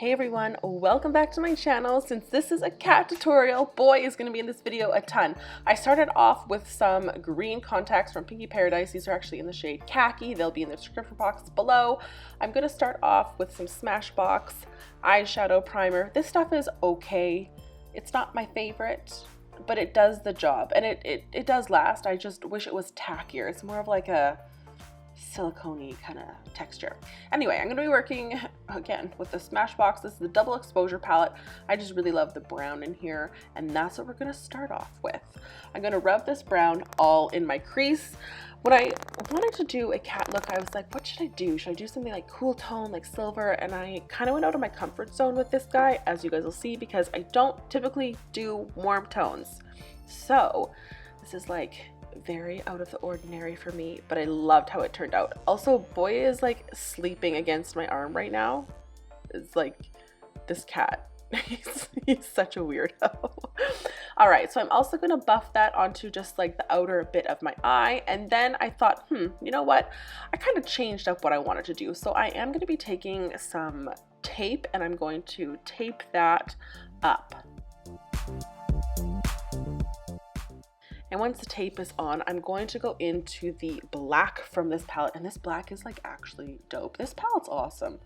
Hey everyone, welcome back to my channel. Since this is a cat tutorial, boy is going to be in this video a ton. I started off with some green contacts from Pinky Paradise. These are actually in the shade Khaki. They'll be in the description box below. I'm going to start off with some Smashbox eyeshadow primer. This stuff is okay. It's not my favorite, but it does the job, and it does last. I just wish it was tackier. It's more of like a silicone kind of texture. Anyway, I'm going to be working again with the Smashbox. This is the double exposure palette. I just really love the brown in here, and that's what we're going to start off with. I'm going to rub this brown all in my crease. When I wanted to do a cat look, I was like, what should I do? Should I do something like cool tone, like silver? And I kind of went out of my comfort zone with this guy, as you guys will see, because I don't typically do warm tones. So this is like very out of the ordinary for me, but I loved how it turned out. Also, boy is like sleeping against my arm right now. It's like this cat. He's such a weirdo. All right, so I'm also gonna buff that onto just like the outer bit of my eye, and then I thought, you know what? I kind of changed up what I wanted to do. So I am gonna be taking some tape, and I'm going to tape that up. And once the tape is on, I'm going to go into the black from this palette, and this black is like actually dope. This palette's awesome.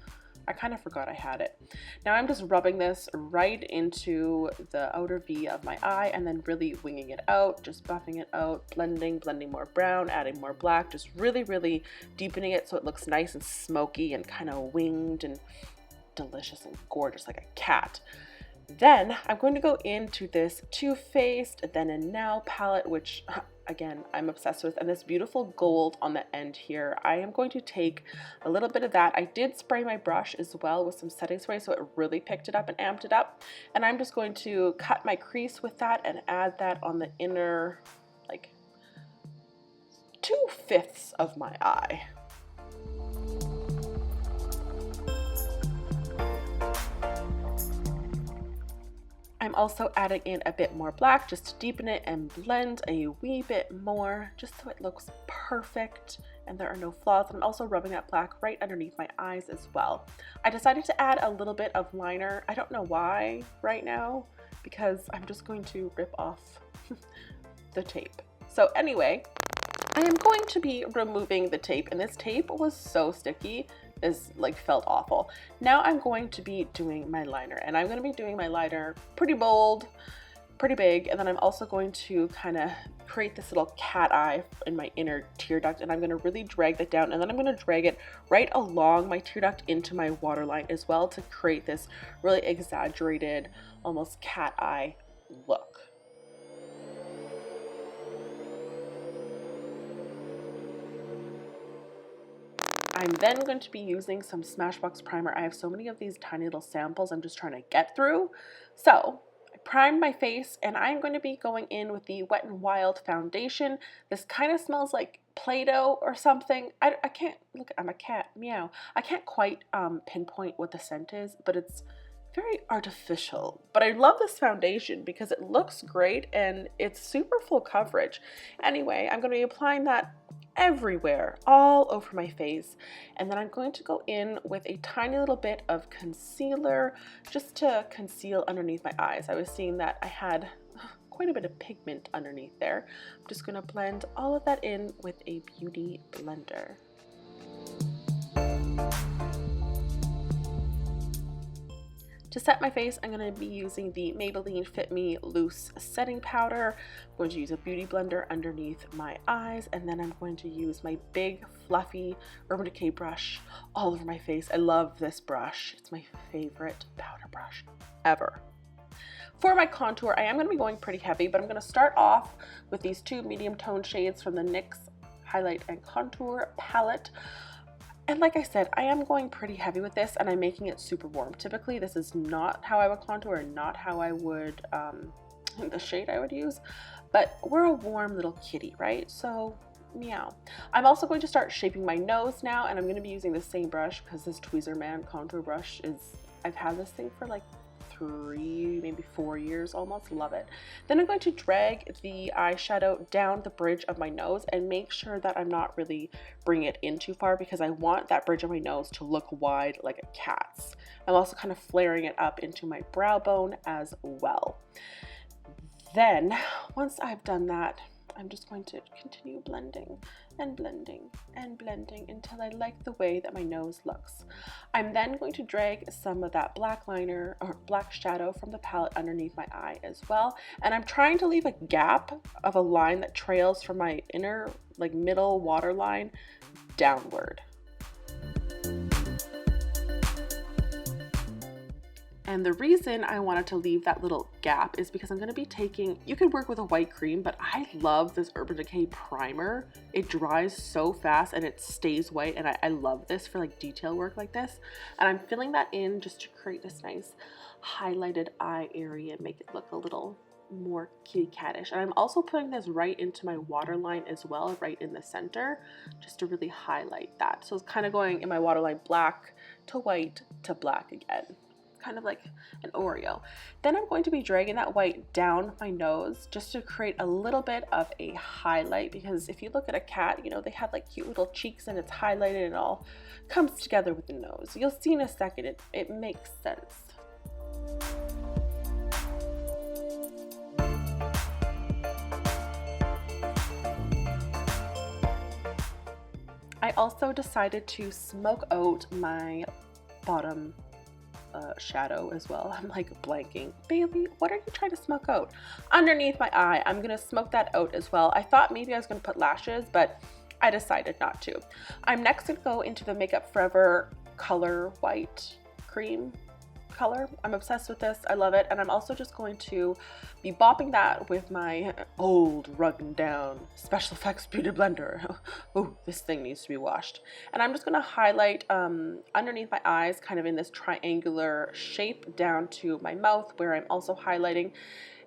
I kind of forgot I had it. Now I'm just rubbing this right into the outer V of my eye and then really winging it out, just buffing it out, blending more brown, adding more black, just really deepening it so it looks nice and smoky and kind of winged and delicious and gorgeous like a cat. Then I'm going to go into this Too Faced Then and Now palette, which again I'm obsessed with, and this beautiful gold on the end here. I am going to take a little bit of that. I did spray my brush as well with some setting spray, so it really picked it up and amped it up. And I'm just going to cut my crease with that and add that on the inner like 2/5 of my eye. I'm also adding in a bit more black just to deepen it and blend a wee bit more, just so it looks perfect and there are no flaws. I'm also rubbing that black right underneath my eyes as well. I decided to add a little bit of liner. I don't know why right now, because I'm just going to rip off the tape. So anyway, I am going to be removing the tape, and this tape was so sticky. Is like felt awful. Now I'm going to be doing my liner, and I'm going to be doing my liner pretty bold, pretty big, and then I'm also going to kind of create this little cat eye in my inner tear duct, and I'm going to really drag that down, and then I'm going to drag it right along my tear duct into my waterline as well to create this really exaggerated, almost cat eye look. I'm then going to be using some Smashbox Primer. I have so many of these tiny little samples I'm just trying to get through. So I primed my face, and I'm going to be going in with the Wet n Wild foundation. This kind of smells like Play-Doh or something. I can't, look, I'm a cat, meow. I can't quite pinpoint what the scent is, but it's very artificial. But I love this foundation because it looks great and it's super full coverage. Anyway, I'm going to be applying that everywhere, all over my face, and then I'm going to go in with a tiny little bit of concealer just to conceal underneath my eyes. I was seeing that I had quite a bit of pigment underneath there. I'm just going to blend all of that in with a beauty blender. To set my face, I'm going to be using the Maybelline Fit Me Loose Setting Powder. I'm going to use a beauty blender underneath my eyes, and then I'm going to use my big, fluffy Urban Decay brush all over my face. I love this brush. It's my favorite powder brush ever. For my contour, I am going to be going pretty heavy, but I'm going to start off with these two medium tone shades from the NYX Highlight and Contour palette. And like I said, I am going pretty heavy with this, and I'm making it super warm. Typically, this is not how I would contour, and not how I would, the shade I would use, but we're a warm little kitty, right? So, meow. I'm also going to start shaping my nose now, and I'm going to be using the same brush because this Tweezerman contour brush is, I've had this thing for like 3, maybe 4 years almost. Love it. Then I'm going to drag the eyeshadow down the bridge of my nose and make sure that I'm not really bringing it in too far, because I want that bridge of my nose to look wide like a cat's. I'm also kind of flaring it up into my brow bone as well. Then once I've done that, I'm just going to continue blending and blending and blending until I like the way that my nose looks. I'm then going to drag some of that black liner or black shadow from the palette underneath my eye as well. And I'm trying to leave a gap of a line that trails from my inner, like middle waterline downward. And the reason I wanted to leave that little gap is because I'm going to be taking, you could work with a white cream, but I love this Urban Decay primer. It dries so fast and it stays white, and I love this for like detail work like this. And I'm filling that in just to create this nice highlighted eye area and make it look a little more kitty cattish. And I'm also putting this right into my waterline as well, right in the center, just to really highlight that. So it's kind of going in my waterline black to white to black again. Kind of like an Oreo. Then I'm going to be dragging that white down my nose just to create a little bit of a highlight, because if you look at a cat, you know, they have like cute little cheeks and it's highlighted and it all comes together with the nose. You'll see in a second, it makes sense. I also decided to smoke out my bottom shadow as well. I'm like blanking. Bailey, what are you trying to smoke out? Underneath my eye, I'm gonna smoke that out as well. I thought maybe I was gonna put lashes, but I decided not to. I'm next gonna go into the Makeup Forever Color White Cream color. I'm obsessed with this. I love it. And I'm also just going to be bopping that with my old rugged down Special Effects Beauty Blender. Oh, this thing needs to be washed. And I'm just going to highlight underneath my eyes, kind of in this triangular shape, down to my mouth, where I'm also highlighting.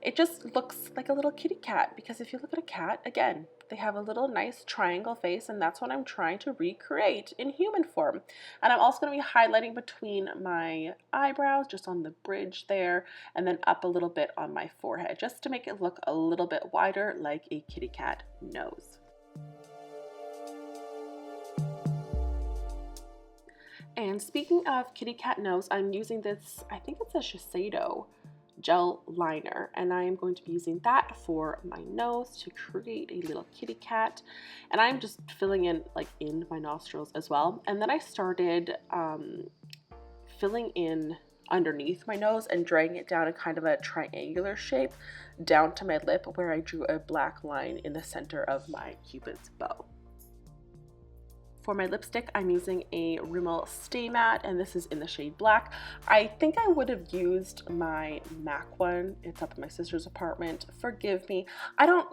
It just looks like a little kitty cat, because if you look at a cat, again, they have a little nice triangle face, and that's what I'm trying to recreate in human form. And I'm also going to be highlighting between my eyebrows, just on the bridge there, and then up a little bit on my forehead, just to make it look a little bit wider like a kitty cat nose. And speaking of kitty cat nose, I'm using this, I think it's a Shiseido Gel Liner, and I am going to be using that for my nose to create a little kitty cat. And I'm just filling in like in my nostrils as well. And then I started filling in underneath my nose and dragging it down in kind of a triangular shape down to my lip, where I drew a black line in the center of my Cupid's bow. For my lipstick, I'm using a Rimmel Stay Matte, and this is in the shade Black. I think I would have used my MAC one. It's up in my sister's apartment. Forgive me.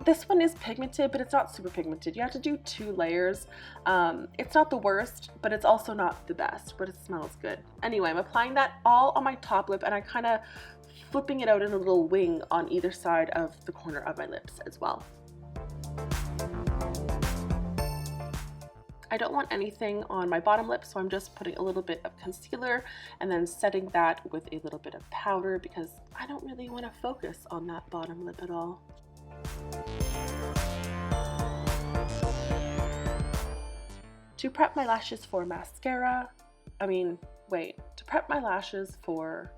This one is pigmented, but it's not super pigmented. You have to do 2 layers. It's not the worst, but it's also not the best, but it smells good. Anyway, I'm applying that all on my top lip, and I'm kind of flipping it out in a little wing on either side of the corner of my lips as well. I don't want anything on my bottom lip, so I'm just putting a little bit of concealer and then setting that with a little bit of powder, because I don't really want to focus on that bottom lip at all. To prep my lashes for mascara, to prep my lashes for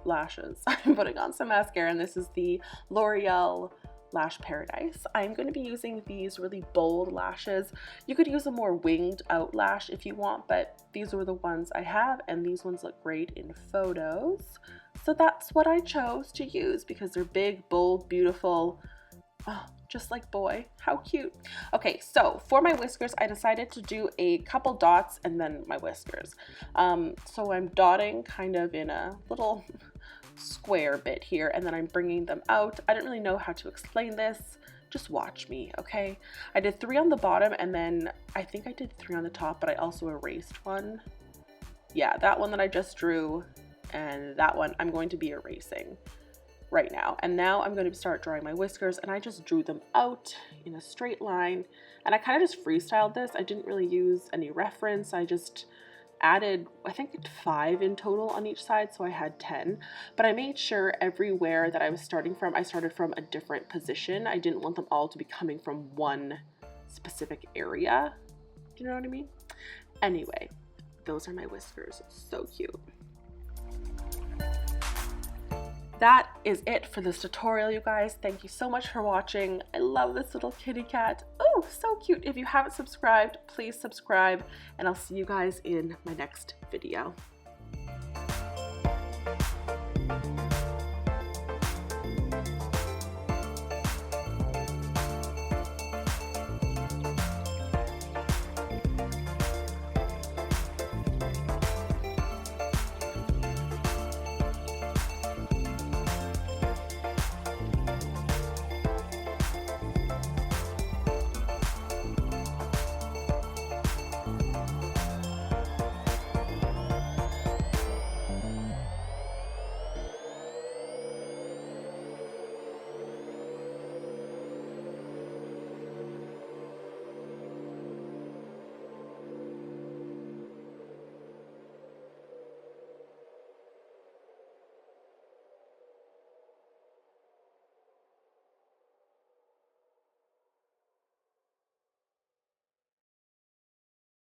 lashes, I'm putting on some mascara, and this is the L'Oreal Lash Paradise. I'm going to be using these really bold lashes. You could use a more winged out lash if you want, but these were the ones I have, and these ones look great in photos. So that's what I chose to use, because they're big, bold, beautiful. Oh, just like boy, how cute. Okay, so for my whiskers, I decided to do a couple dots and then my whiskers. So I'm dotting kind of in a little square bit here, and then I'm bringing them out. I don't really know how to explain this. Just watch me, okay? I did 3 on the bottom, and then I think I did 3 on the top, but I also erased one. Yeah, that one that I just drew, and that one I'm going to be erasing right now. And now I'm going to start drawing my whiskers, and I just drew them out in a straight line, and I kind of just freestyled this. I didn't really use any reference. I just added, I think, 5 in total on each side, so I had 10. But I made sure everywhere that I was starting from, I started from a different position. I didn't want them all to be coming from one specific area. Do you know what I mean? Anyway, those are my whiskers. So cute. That is it for this tutorial, you guys. Thank you so much for watching. I love this little kitty cat. Oh, so cute. If you haven't subscribed, please subscribe, and I'll see you guys in my next video.